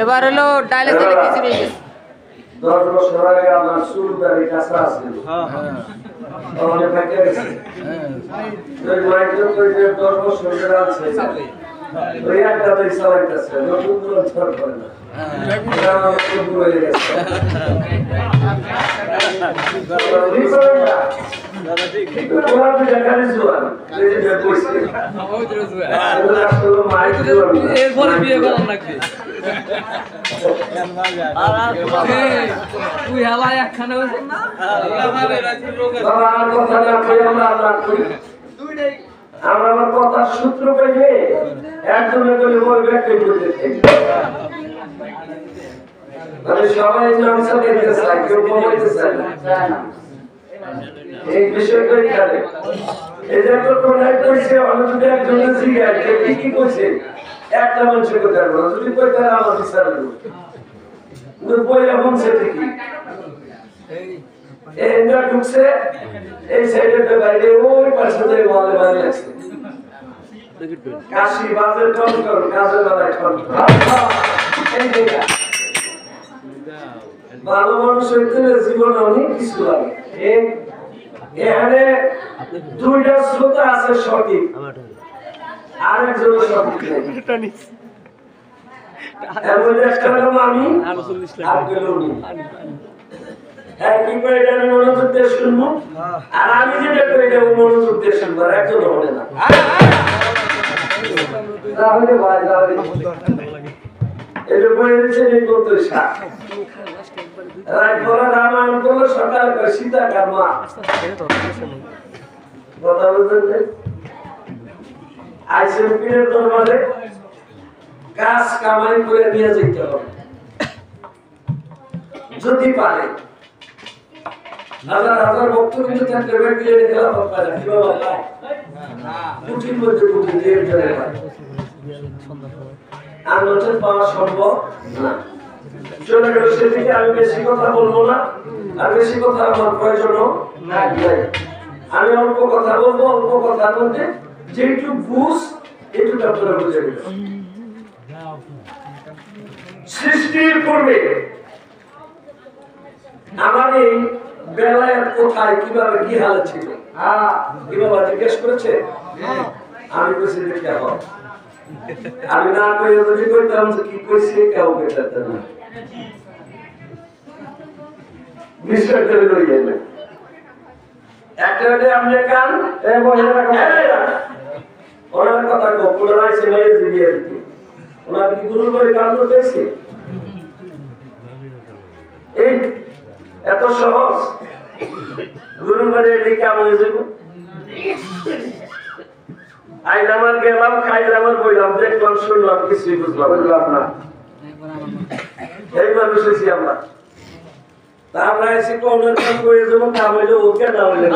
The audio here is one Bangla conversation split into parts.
এবার হলো ডাইলে চলে কিছু নেই 10 বছর আগে আমার চুলদারি কাঁচা ছিল অনেক ফাঁকে গেছে ওই মাইক্রো যে 10 বছর ধরে আছে ওই একটা তো চালাইতেছে নতুন করে ছাড় করে না আমার তো পুরো হয়ে গেছে দাদা ঠিক পুরো জায়গায় জোয়ান এই যে কইছে এরপরে বিয়ে করা লাগবে তুই হালা একখানে হইছ না আমার কথা না কই আমরা করি দুইটাই আমরা আমার কথা সূত্র পেয়ে একজনের বলে ওই ব্যক্তি বলতেছে মানে সবাই নামসা দিতে চায় কেউ বলতে চায় না এই বিষয়টা এখানে এই যে তো কোন এক কইছে অনুযায়ী একজনের জিজ্ঞাসা যে কি কইছে একটা মানুষের কথা বলো যদি কই তারা আমার বিচার করবে কিন্তু বইয়া বলছে ঠিকই এই না ঢুকছে এই সাইডে বাইরে ওই পাশে যে ওয়ালে বাইরে আছে কাশি বাজে টন কর কাজে বেলায় টন এই দেখা ভালো মানুষ হইতে জীবনে অনেক কিছু লাগে এখানে দুইটা শ্রোতা আছে সঠিক আরেকজন সঠিক আমি আর গেল হ্যাঁ কি করে এটা মনোযোগ দিয়ে শুনবো আর আমি যেটা করে এটা মনোযোগ দিয়ে শুনবো একজন হবে না তাহলে ভাই তাহলে এটা বলে দিচ্ছে এই করতে শাক রাত ভরা রামায়ণ করলো সকাল করে সীতা কার মা কথা বলছেন আইসেন পীরের দরবারে কাজ কামাই করে নিয়ে যেতে হবে যদি পারে হাজার হাজার ভক্ত কিন্তু থাকতে ব্যক্তি খেলা পায় না কিভাবে পায় কুটির মধ্যে কুটি দিয়ে চলে পায় আর নতুন পাওয়া সম্ভব না চলে গেল সেদিকে আমি বেশি কথা বলবো না আর বেশি কথা আমার প্রয়োজনও নাই আমি অল্প কথা বলবো অল্প কথার মধ্যে যেটুকু বুঝ এটুকু আপনারা বুঝে নেবেন সৃষ্টির পূর্বে আমার এই বেলায় কোথায় কিভাবে কি হালত ছিল কিভাবে জিজ্ঞেস করেছে আমি বলছি দেখতে হবে আমি না কই যদি কইতাম যে কি কইছে কেউ কইতে না বিশ্বাস করে লই যাবে একটা হলে আপনি কান এ বলে রাখা ওনার কথা কো পুনরায় সেলাই দিয়ে দিতে ওনার কি গুরু করে কান করতেছে এই এত সহজ গুরু করে লিখা হয়ে যাবে আইলাম আর গেলাম খাইলাম আর বইলাম দেখলাম শুনলাম কিছুই বুঝলাম না এই মানুষ এসি আমরা তা আমরা এসে কমের কাম করে দেবো কাম হইলে ওকে না হইলে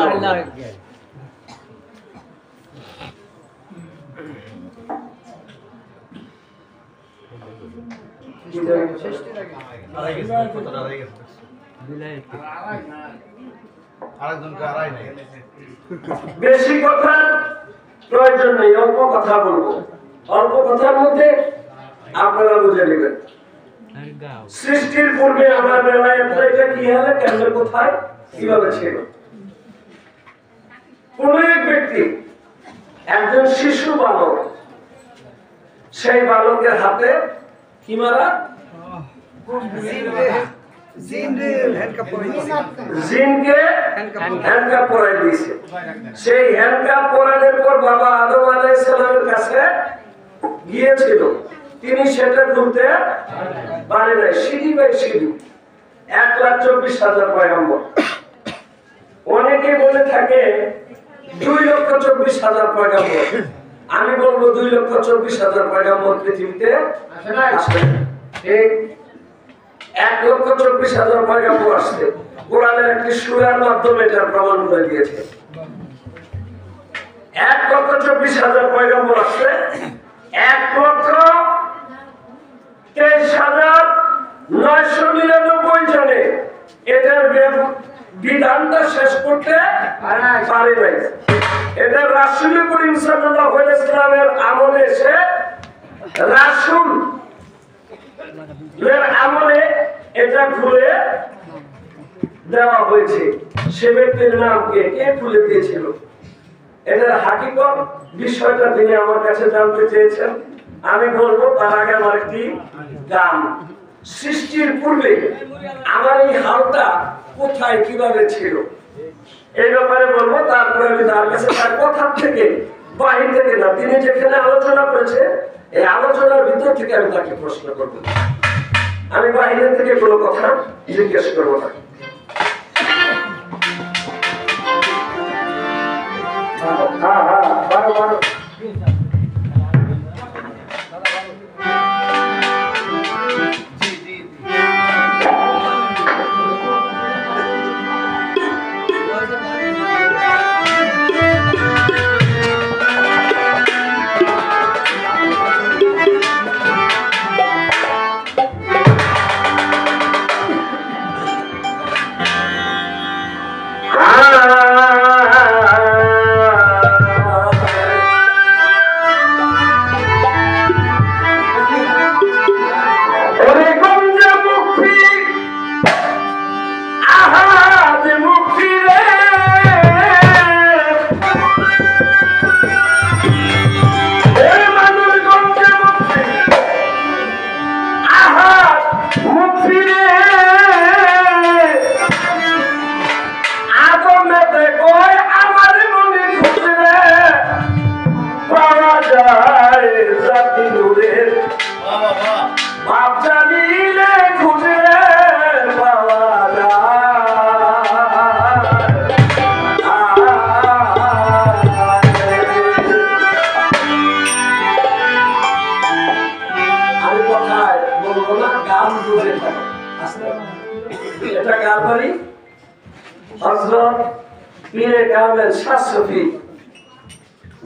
বেশি কথা প্রয়োজন নেই অল্প কথা বলবো অল্প কথার মধ্যে আপনারা বুঝে নেবেন সৃষ্টির পূর্বে আমার বেলায় এটা কি হলো কেন কোথায় কিভাবে ছিল কোন এক ব্যক্তি একজন শিশু বালক সেই বালকের হাতে কি মারা জিনকে হ্যান্ডকাপ পরাই দিয়েছে সেই হ্যান্ডকাপ পরানোর পর বাবা আদম আলাইহিস সালামের কাছে গিয়েছিল তিনি সেটা খুলতে পারে নাই সিঁড়ি বাই সিঁড়ি 1,24,000 পয়গম্বর অনেকে বলে থাকে 2,24,000 পয়গম্বর আমি বলবো 2,24,000 পয়গম্বর পৃথিবীতে আসে ঠিক 1,24,000 পয়গম্বর আসছে কোরআনের একটি সূরার মাধ্যমে এটা প্রমাণ করে দিয়েছে 1,24,000 পয়গম্বর আসছে, 1,23,999 জনে এটার বিধানটা শেষ করতে পারে নাই। এটা রাসূল করিম সাল্লাল্লাহু আলাইহি ওয়াসাল্লামের আমলে এসে রাসূলের আমলে এটা খুলে দেওয়া হয়েছে। সে ব্যক্তির নাম কে খুলে দিয়েছিল, এটার হাকিকত বিষয়টা তিনি আমার কাছে জানতে চেয়েছেন। আমি বলবো তার আগে আমার একটি গান। সৃষ্টির পূর্বে আমার এই হালটা কোথায় কিভাবে ছিল এই ব্যাপারে বলবো, তারপরে আমি তার কাছে তার কথার থেকে বাহির থেকে না, তিনি যেখানে আলোচনা করেছে এই আলোচনার ভিতর থেকে আমি তাকে প্রশ্ন করবো। আমি বাহিরের থেকে কোনো কথা জিজ্ঞেস করবো না।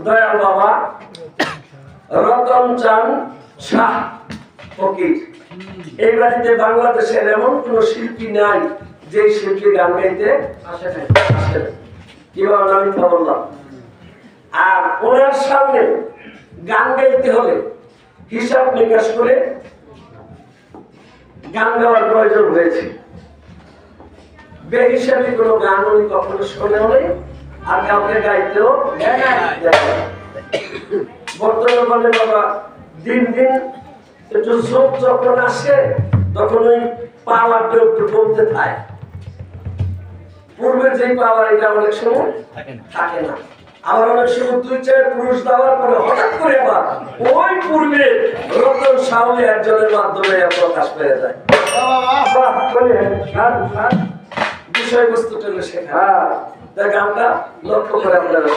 দয়াল বাবা রতন চাঁদ শাহ ফকির। এই বাড়িতে বাংলাদেশের এমন কোন শিল্পী নাই যে শিল্পী গান গাইতে আসে নাই, কিভাবে আমি তা বললাম। আর ওনার সামনে গান গাইতে হলে হিসাব নিকাশ করে গান গাওয়ার প্রয়োজন হয়েছে। বেহিসাবি কোনো গান উনি কখনো শোনেও নেই, আর কাউকে গাইতেও বর্তমানে বাবা দিন দিন একটু যোগ যখন আসে তখন ওই পাওয়ারটা একটু কমতে থাকে। পূর্বে যে পাওয়ার এটা অনেক সময় থাকে না, আবার অনেক সময় 2-4 পুরুষ দেওয়ার পরে হঠাৎ করে আবার ওই পূর্বে রতন সাউলি একজনের মাধ্যমে প্রকাশ পেয়ে যায়। বিষয়বস্তুটা শেখা গানটা লক্ষ্য করে আপনারা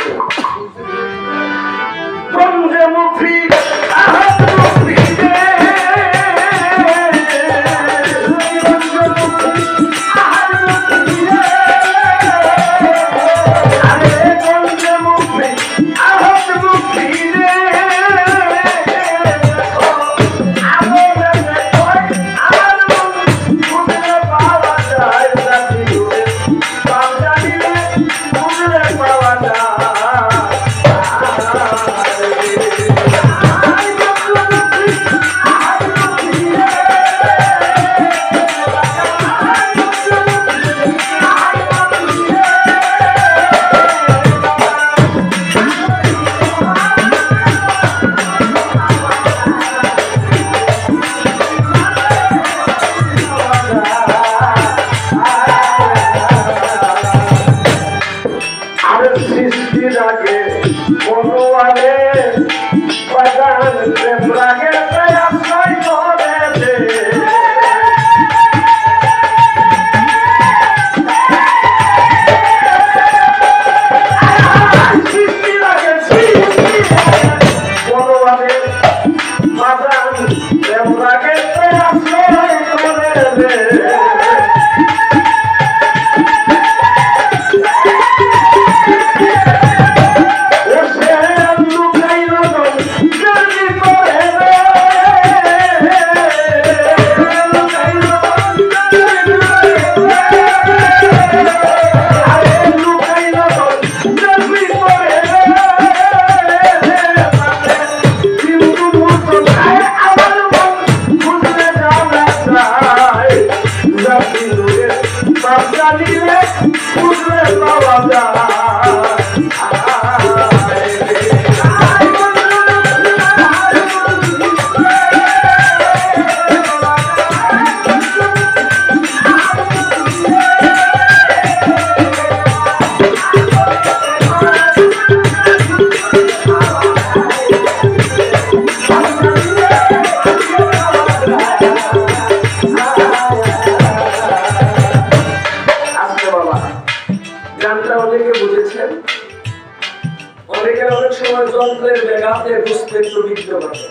অনেকের অনেক সময় যন্ত্রের ব্যাঘাতে বুঝতে একটু বিঘ্ন ঘটে।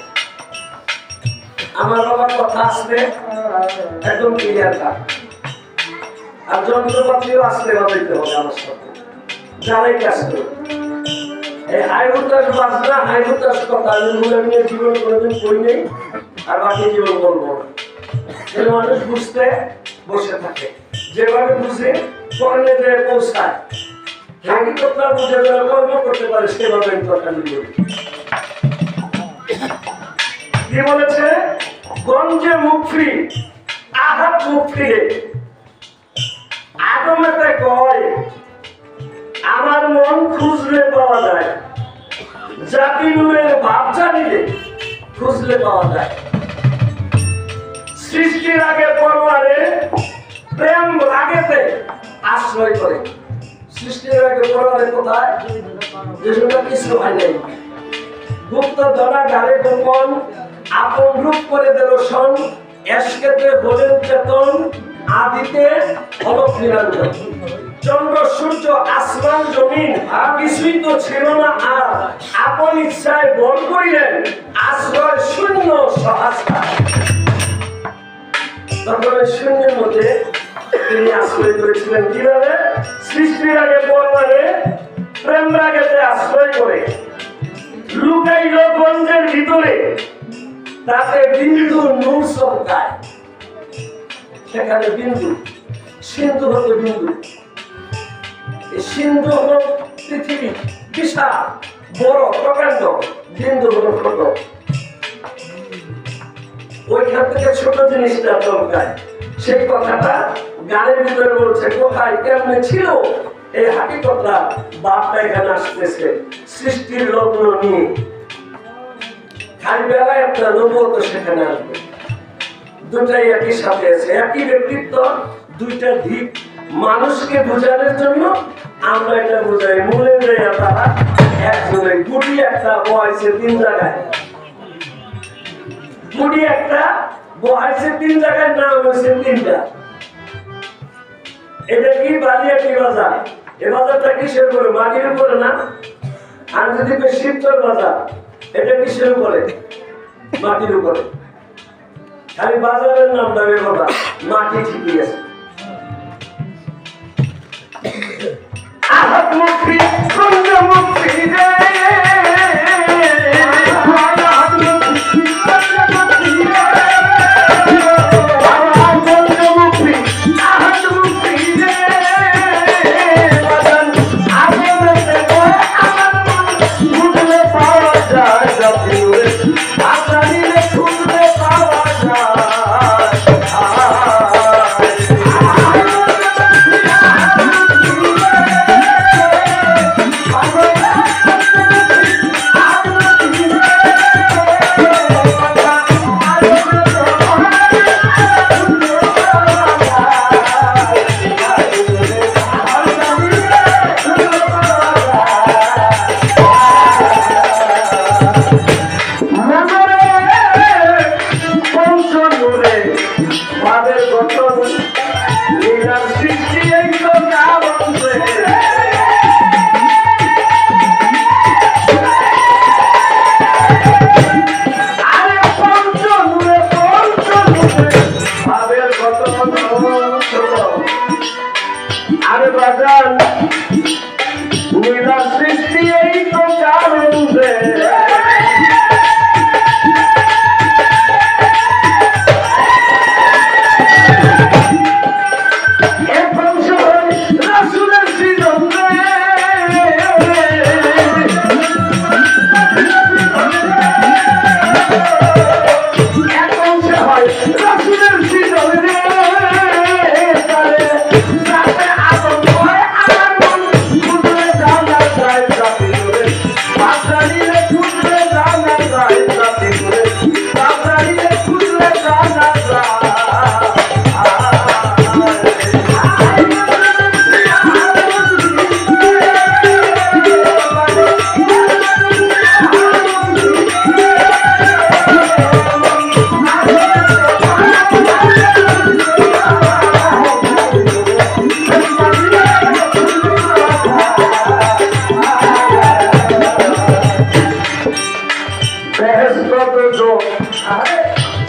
আমার বাবার কথা আসলে একদম ক্লিয়ার কাট, আর যন্ত্রপাতিও আসলে বাজাইতে হবে আমার সাথে, যারাই কাজ করে। এই হাইহুতাস বাজনা, হাইহুতাস কথা আমি জীবন কোনোদিন করি নেই, আর বাকি জীবন বলবো না। মানুষ বুঝতে বসে থাকে, যেভাবে বুঝে কর্ণে যে পৌঁছায়, হাকিকতটা বুঝে যারা কর্ম করতে পারে সেভাবে আমি কথা বলি। কি বলেছে? গঞ্জে মুখফি আহাত মুখফি আগমেতে কয় আমার মন খুঁজলে পাওয়া যায়, জাতি নুয়ের ভাব জানিলে খুঁজলে পাওয়া যায়। সৃষ্টির আগে পরবারে প্রেম রাগেতে আশ্রয় করে। সৃষ্টির আগে পরবারে কোথায়? যেসব কিছু হয় নাই, গুপ্ত ধরা গালে গোপন আপন রূপ করে দর্শন, এসকেতে হলেন চেতন, আদিতে অলক নিরঞ্জন। চন্দ্র সূর্য আসমান জমিন কিছুই তো ছিল না, আর আপন ইচ্ছায় বল করিলেন আশ্রয় শূন্য সহাস্তা। তখন শূন্যের মধ্যে তিনি আশ্রয় করেছিলেন। কিভাবে? সৃষ্টির আগে পরবারে প্রেম রাগেতে আশ্রয় করে লুকাইল গঞ্জের ভিতরে, তাতে বিন্দু নূর চমকায়। সেখানে বিন্দু, সিন্ধু হলো বিন্দু। সিন্ধু হলো পৃথিবী বিশাল বড় প্রকাণ্ড, বিন্দু হলো ছোট। ওইখান থেকে ছোট জিনিসটা চমকায়। সেই কথাটা গানের ভিতরে বলছে, কোথায় কেমনে ছিল এই হাকিকতটা বাপটা এখানে আসতেছে সৃষ্টির লগ্ন নিয়ে। খালি বেলায় একটা নবুয়ত সেখানে আসবে। দুটাই একই সাথে আছে, একই ব্যক্তিত্ব, দুইটা দিক। মানুষকে বোঝানোর জন্য আমরা এটা বোঝাই, মূলে দেয় তারা একজনে গুটি একটা বয়সে 3 জায়গায়, গুটি একটা বয়সে 3 জায়গায়, নাম হয়েছে 3টা। এটা কি বালিয়াটি বাজার? এই বাজারটা কিসের উপরে? মাটির উপরে না? আর যদি শিবচর বাজার, এটা কিসের উপরে? মাটির উপরে। খালি বাজারের নামটা কথা, মাটি ঠিকই আছে। আহাত মুক্তি কুঞ্জ মুক্তি রে, আহাত মুক্তি কুঞ্জ মুক্তি রে, আহাত কুঞ্জ মুক্তি, আহাত মুক্তি রে, বাজান আগেতে কয় আমার মন খুঁজলে পাওয়া যায়, জাতি রে আসানিলে খুঁজলে পাওয়া যায়। I'm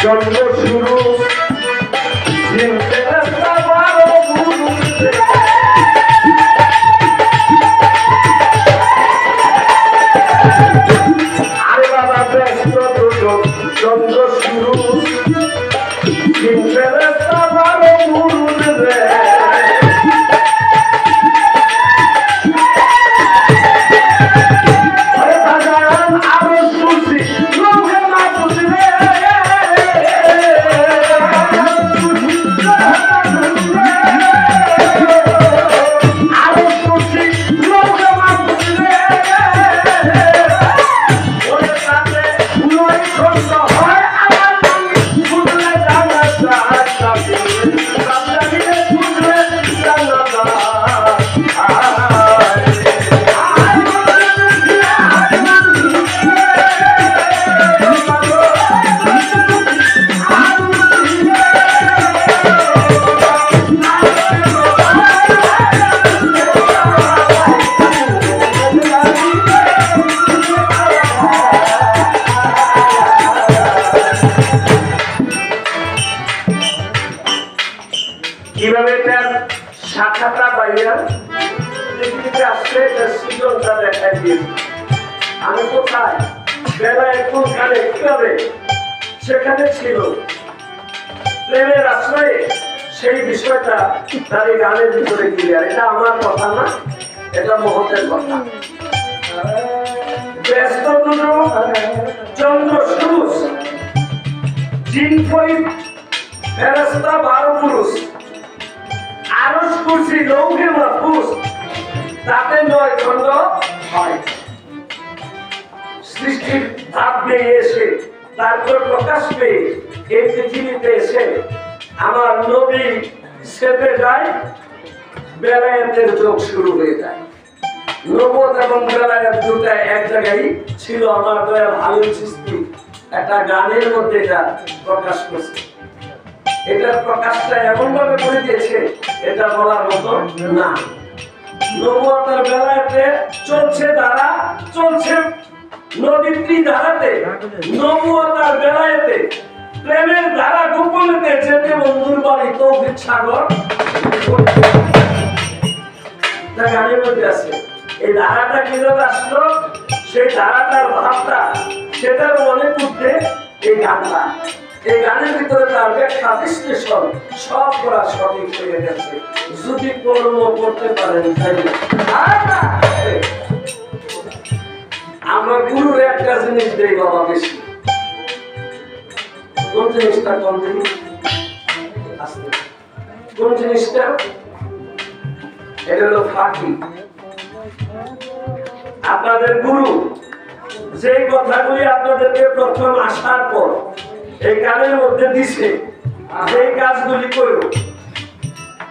জন্ম শুরু আরে বাবা ব্যস্ত দুটো চন্দ্র শুরু কিভাবে তার শাখাটা বাইয়া পৃথিবীতে আসছে তার সৃজনটা দেখাই দিয়েছে। আমি কোথায় বেলা এখন কালে কিভাবে সেখানে ছিল প্রেমের আশ্রয়ে সেই বিষয়টা তার এই গানের ভিতরে ক্লিয়ার। এটা আমার কথা না, এটা মহতের কথা। ব্যস্ত দুটো চন্দ্র সুরুষ জিন ফরিদ ফেরেশতা 12 পুরুষ আরশ কুরসি লৌহে মাহফুজ তাতে 9 খণ্ড হয়। সৃষ্টির ধাপ দিয়ে এসে তারপর প্রকাশ পেয়ে এই পৃথিবীতে এসে আমার নবী সেপে যায়, বেলায়েতের যোগ শুরু হয়ে যায়। নবুয়ত এবং বেলায়েত দুটা এক জায়গায় ছিল। আমার দয়াল হালিম চিশতি একটা গানের মধ্যে এটা প্রকাশ করছে। এটার প্রকাশটা এমন ভাবে করে দিয়েছে এটা বলার মতো না। নবুয়তের বেলায়েতে চলছে ধারা, চলছে নদীটি ধারাতে, নবুয়তের বেলায়েতে প্রেমের ধারা গোপনেতে যেতে বন্ধুর বাড়ি তৌফিক সাগর গানের মধ্যে আছে। এই ধারাটা কিভাবে আসলো, সেই ধারাটার ভাবটা সেটার মনে করতে এই গানটা, এই গানের ভিতরে তার ব্যাখ্যা বিশ্লেষণ সব করা সঠিক হয়ে গেছে। যদি কর্ম করতে পারেন তাই আমরা গুরুর একটা জিনিস দেই বাবা বেশি। কোন জিনিসটা কম দিই? কোন জিনিসটা? এটা হলো ফাঁকি। আপনাদের গুরু যে কথাগুলি আপনাদেরকে প্রথম আসার পর এই গানের মধ্যে দিছে, সেই কাজগুলি করো।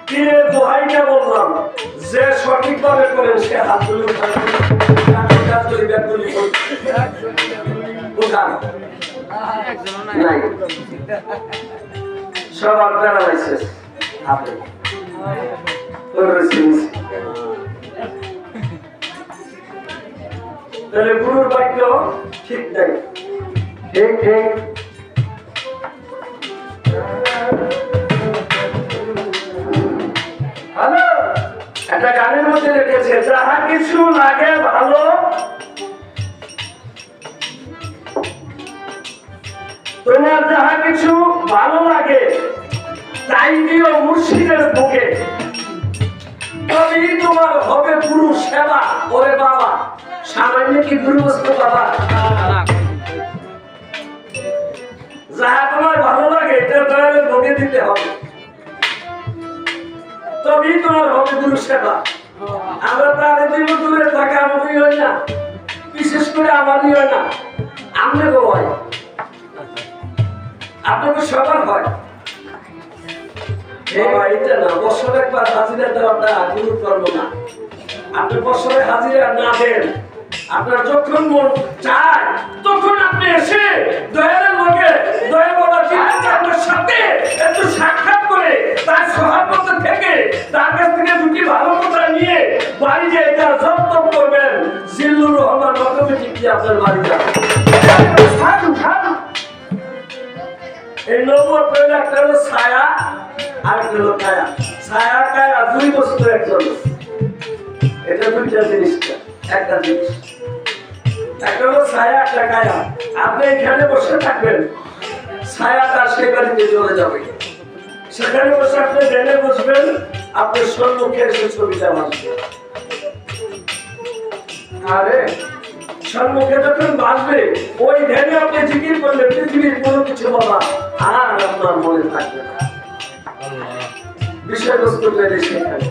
পীরের দোহাইটা বললাম, যে সঠিকভাবে করেন সে হাতগুলি কাজগুলি ব্যাগগুলি উঠান নাই, সব আপনারা লাইছে হাতে তাহলে গুরুর বাক্য ঠিক নাই। ঠিক ঠিক হ্যালো, একটা গানের মধ্যে লিখেছে যাহা কিছু লাগে ভালো তোমার, যাহা কিছু ভালো লাগে তাই দিও মুর্শিদের বুকে, তবেই তোমার হবে গুরু সেবা। ওরে বাবা, সামান্য কি গুরু বস্তু বাবা? যাহা তোমার ভালো লাগে এটা দয়ালে ভোগে দিতে হবে, তবেই তোমার হবে গুরু সেবা। আমরা তাদের দিব দূরে থাকা আমারই হয় না, বিশেষ করে আমারই হয় না, আপনাকেও হয়, আপনাকে সবার হয়। এটা না বছর একবার হাজিরা দেওয়াটা গুরু করবো না। আপনি বছরে হাজিরা না দেন, আপনার যখন মন চায় তখন আপনি এসে দয়ালের লোকে দয়া বলার আপনার সাথে একটু সাক্ষাৎ করে তার সহাবত থেকে তার কাছ থেকে দুটি ভালো কথা নিয়ে বাড়ি যেয়ে তার যত্ন করবেন। জিল্লুর রহমান অটোমেটিকলি আপনার বাড়ি যাবে। এই নবুয়ত হলো একটা হলো ছায়া আর একটা হলো কায়া। ছায়া কায়া দুই বস্তু একজন, এটা দুইটা জিনিস, একটা জিনিস। একটা হলো ছায়া, একটা কায়া। আপনি এখানে বসে থাকবেন, ছায়া তার সে বাড়িতে চলে যাবে। সেখানে বসে আপনি ধ্যানে বসবেন, আপনার সম্মুখে এসে ছবিটা বাঁচবে। আরে সম্মুখে যখন বাঁচবে, ওই ধ্যানে আপনি জিকির করলে পৃথিবীর কোনো কিছু বাবা আর আপনার মনে থাকবে না। বিষয়বস্তু পেলে সেখানে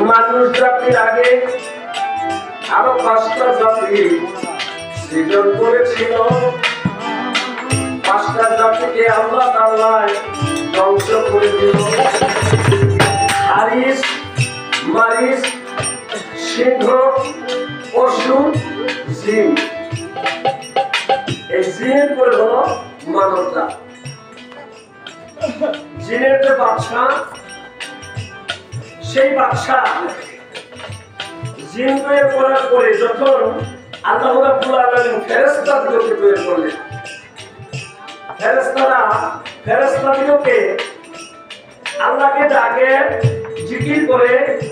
মানুষ জাতির আগে আরো 5টা জাতি সৃজন করেছিল। 5টা জাতিকে আল্লাহ তাআলা ধ্বংস করে দিল। হারিস, মারিস, সিংহ, পশু, জিন। এই জিনের পরে হলো মানব জাত। জিনের যে বাদশা, সেই বাদশা জিন তৈরি করার পরে যখন আল্লাহ রাব্বুল আলামিন ফেরেশতাদেরকে তৈরি করলেন, ফেরেশতাদেরকে আল্লাহকে ডাকে, জিকির করে,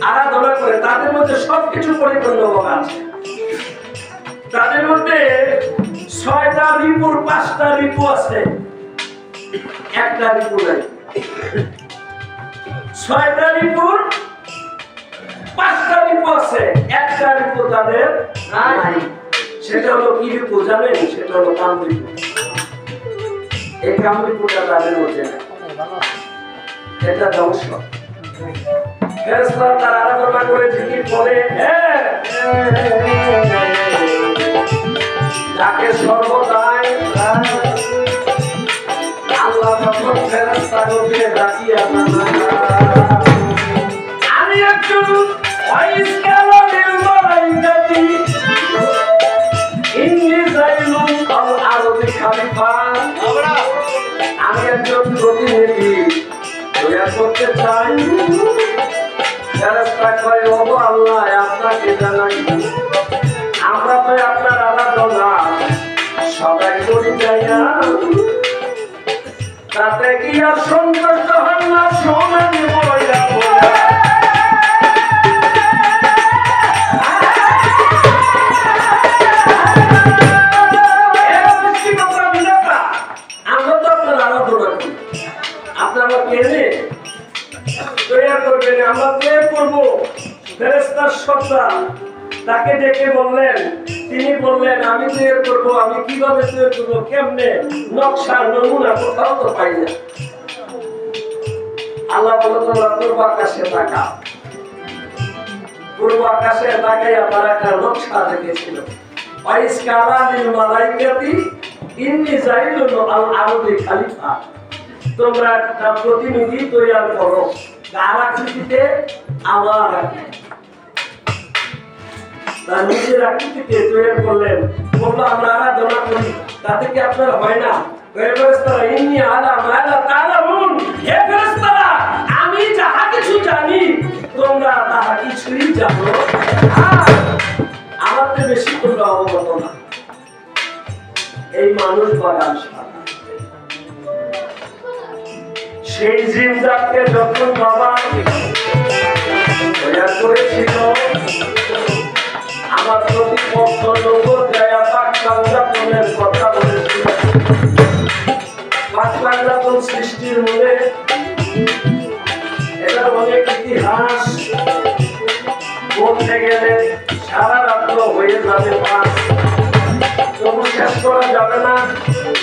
আরাধনা করে, তাদের মধ্যে সবকিছু পরিপূর্ণ আছে। তাদের মধ্যে 6টা রিপুর 5টা রিপু আছে, একটা রিপু নাই। 6টা রিপুর 5টা রিপু আছে, একটা রিপু তাদের নাই। সেটা হলো কি রিপু জানেন? সেটা হলো কাম রিপু। এই কাম রিপুটা তাদের মধ্যে নাই, এটা ধ্বংস। ফেরেশতারা তার আরাধনা করে জিকির করে, যাকে সর্বদাই আল্লাহ যখন ফেরেশতাদেরকে ডাকিয়া আমি একজন ওয়াইসকালামিল মালাইকাতি ইন্নী যাইলুন আল আরদি খালিফা, আমি একজন প্রতিনিধি তৈরি করতে চাই ফেরেশতা কয় ও আল্লাহ আপনাকে জানাই আমরা তো আপনার আরাধনা সবাই করি যাই না তাতে কি আর সন্তুষ্ট হন না সোনালি বইয়া আমরা তো আপনার আরাধনা করি আপনারা কেনে তৈরি করবেন আমরা তৈরি করবো ফেরেশতার সত্তা তাকে ডেকে বললেন তিনি বললেন আমি তৈরি করবো আমি কিভাবে তৈরি করবো কেমনে নকশা নমুনা কোথাও তো পাই না আল্লাহ বলে তোমরা পূর্ব আকাশে তাকাও পূর্ব আকাশে তাকাইয়া তারা একটা নকশা দেখেছিল ওয়াইসকালানিল মালাইকাতি ইন্নী জাইলুন আল আরদি খলিফা তোমরা একটা প্রতিনিধি তৈরি করো কার আকৃতিতে আমার তার নিজের আকৃতিতে তৈরি করলেন বললো আমরা আরাধনা করি তাতে কি আপনার হয় না ফেরেশতারা ইন্নী আলা মালা তাআলামুন হে ফেরেশতারা আমি যাহা কিছু জানি তোমরা তাহা কিছুই জানো আমার তো বেশি তোমরা অবগত না এই মানুষ বাগান সেই জিনজাতকে যখন বাবা তৈরি করেছিল আমার প্রতিপক্ষ লোক দয়া পাক বাংলাদেশের কথা বলেছিল পাক বাংলাদেশ সৃষ্টির মূলে এটা অনেক ইতিহাস বলতে গেলে সারা রাত্র হয়ে যাবে পাঁচ তবু শেষ করা যাবে না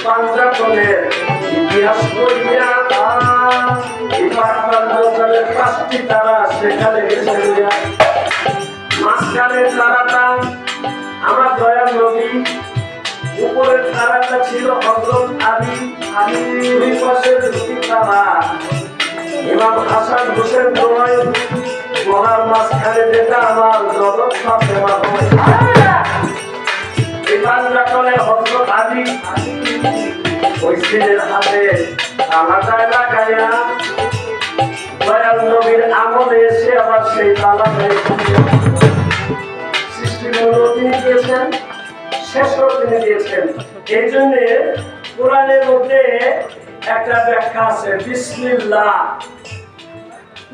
পাঞ্জাবের ইতিহাস করিয়া এই পাক বাংলাদেশের 5টি তারা সেখানে গেছে মাঝখানের তারাটা আমার দয়াল নবী উপরের তারাটা ছিল হযরত আলী দুই পাশের দুটি তারা ইমাম হাসান হোসেন দোয়াই মহার মাঝখানে যেটা আমার জগৎ ফাতেমা এই পাঞ্জাবের হযরত আলী ওই ছেলের হাতে তালাটা লাগাইয়া দয়াল নবীর আমলে এসে আবার সেই তালা তিনি দিয়েছেন শেষও তিনি দিয়েছেন এই জন্য কোরআনের মধ্যে একটা ব্যাখ্যা আছে বিসমিল্লাহ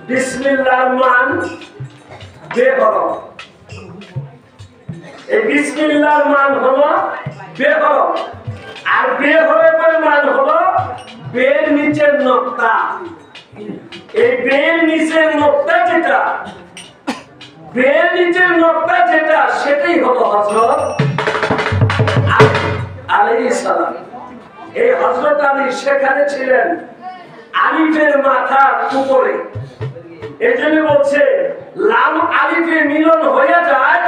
বিসমিল্লাহর মান বেহরফ এই বিসমিল্লাহর মান হলো বেহরফ আর বেহরফের মান হলো বের নিচের নক্তা এই বের নিচের নক্তা যেটা বের নিচের নকটা যেটা সেটাই হলো হযরত আলাইহিস সালাম এই হযরত আলী সেখানে ছিলেন আলিফের মাথার উপরে এজন্য বলছে লাম আলিফে মিলন হয়ে যায়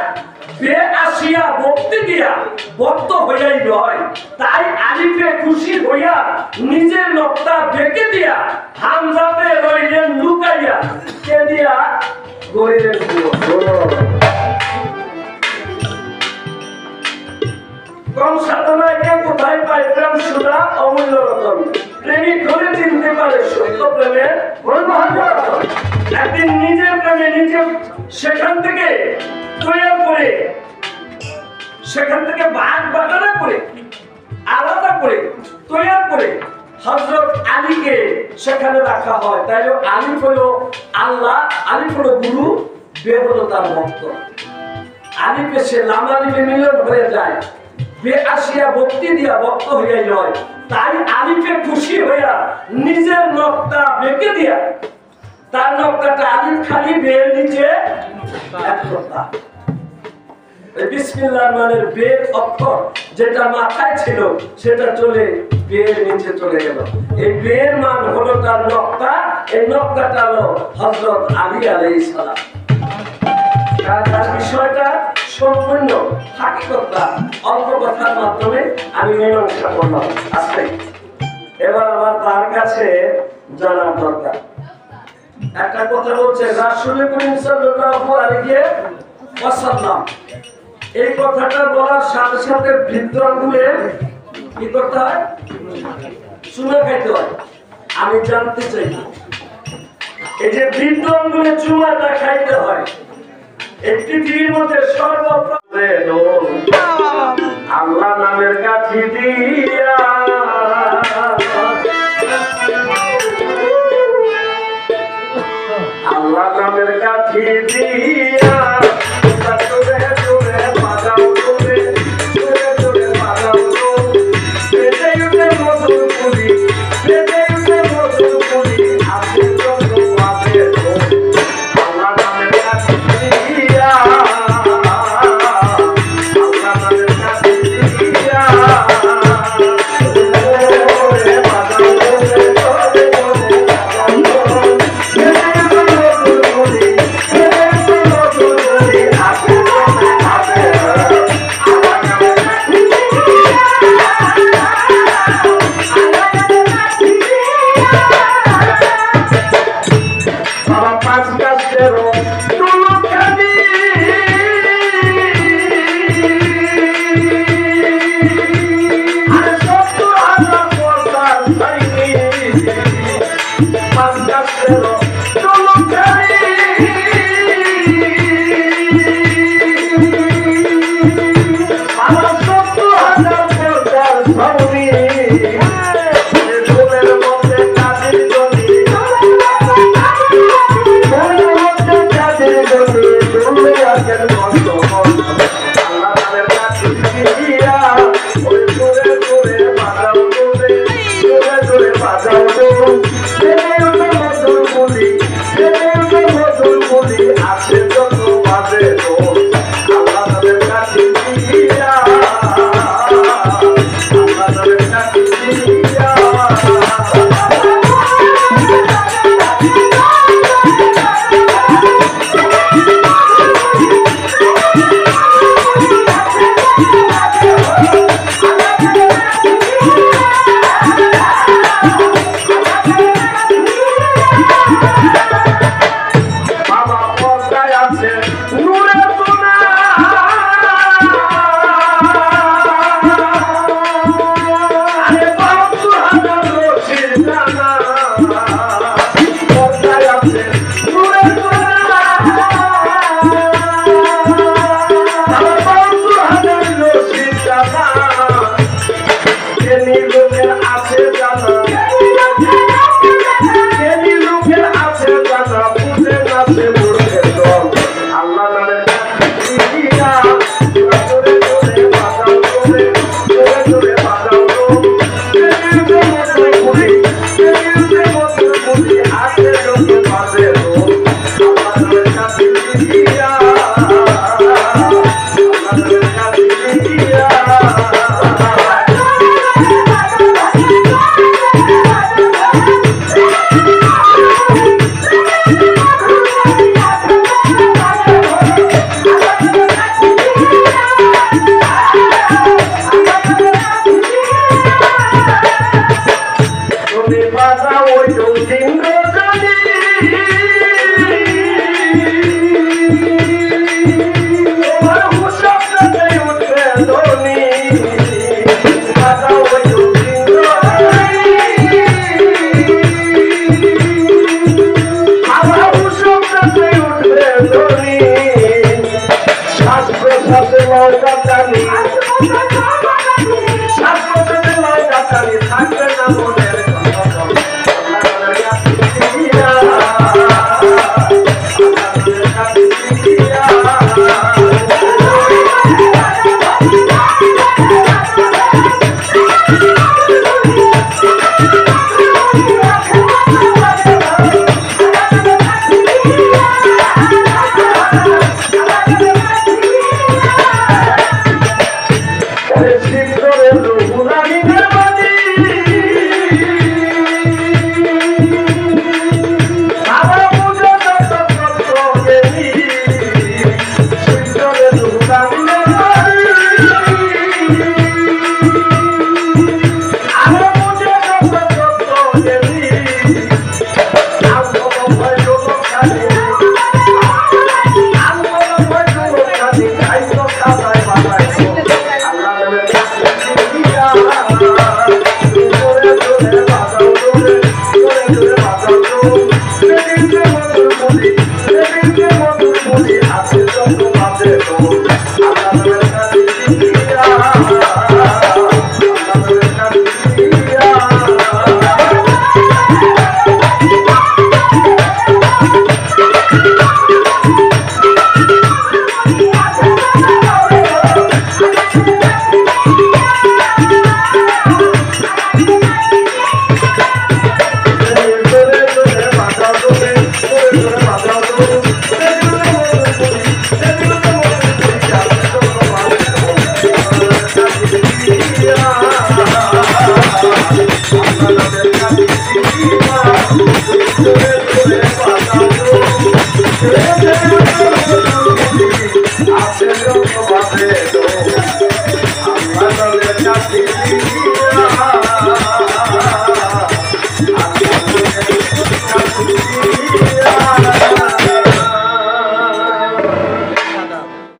বে আসিয়া ভক্তি দিয়া ভক্ত হইয়াই রয় তাই আলিফে খুশি হইয়া নিজের নকটা বেঁকে দিয়া হামজাতে রইলেন লুকাইয়া কে দিয়া গরিবের কম সাধনায় কে কোথায় পায় প্রেম সুধা অমূল্য রতন প্রেমিক ধরে চিনতে পারে সত্য প্রেমের একদিন নিজের প্রেমে নিজে সেখান থেকে তৈরি করে সেখান থেকে ভাগ বাটারা করে আলাদা করে তৈরি করে হযরত আলীকে সেখানে রাখা হয় তাই আলী হলো আল্লাহ আলী হলো গুরু বে হলো তার ভক্ত আলী পেশে লামালিমে মিলন হয়ে যায় বে আসিয়া ভক্তি দিয়া ভক্ত হইয়া যায় তাই আলীকে খুশি হইয়া নিজের নকটা বেঁকে দিয়া তার নকটা আলী খালি বের নিচে এক কথা বিসমিল্লাহর মানের বের অক্ষর যেটা মাথায় ছিল সেটা চলে বের নিচে চলে গেল এই বের মান হলো তার নকটা এই নকটাটা হলো হযরত আলী আলাইহিস সালাম তার বিষয়টা সম্পূর্ণ হাকিকতটা অল্প কথার মাধ্যমে আমি মীমাংসা করলাম আজকে এবার আমার তার কাছে জানার দরকার একটা কথা বলছে রাসূল করিম সাল্লাল্লাহু আলাইহি ওয়াসাল্লাম এই কথাটা বলার সাথে সাথে বৃদ্ধ আঙ্গুলে কি করতে হয় শুনে খাইতে হয় আমি জানতে চাই এই যে বৃদ্ধ আঙ্গুলে চুমাটা খাইতে হয় এই পৃথিবীর মধ্যে সর্বপ্রথম আল্লাহ নামের কাঠি দিয়া আল্লাহ নামের কাঠি দিয়া জোরে জোরে বাজাও জোরে জোরে জোরে বাজাও বেজে উঠে মধুর পুলি বেজে উঠে মধুর পুলি আসে যত বাজে আল্লাহ নামের কাঠি দিয়া আল্লাহ নামের কাঠি দিয়া জোরে বাজাও জোরে জোরে জোরে Oy,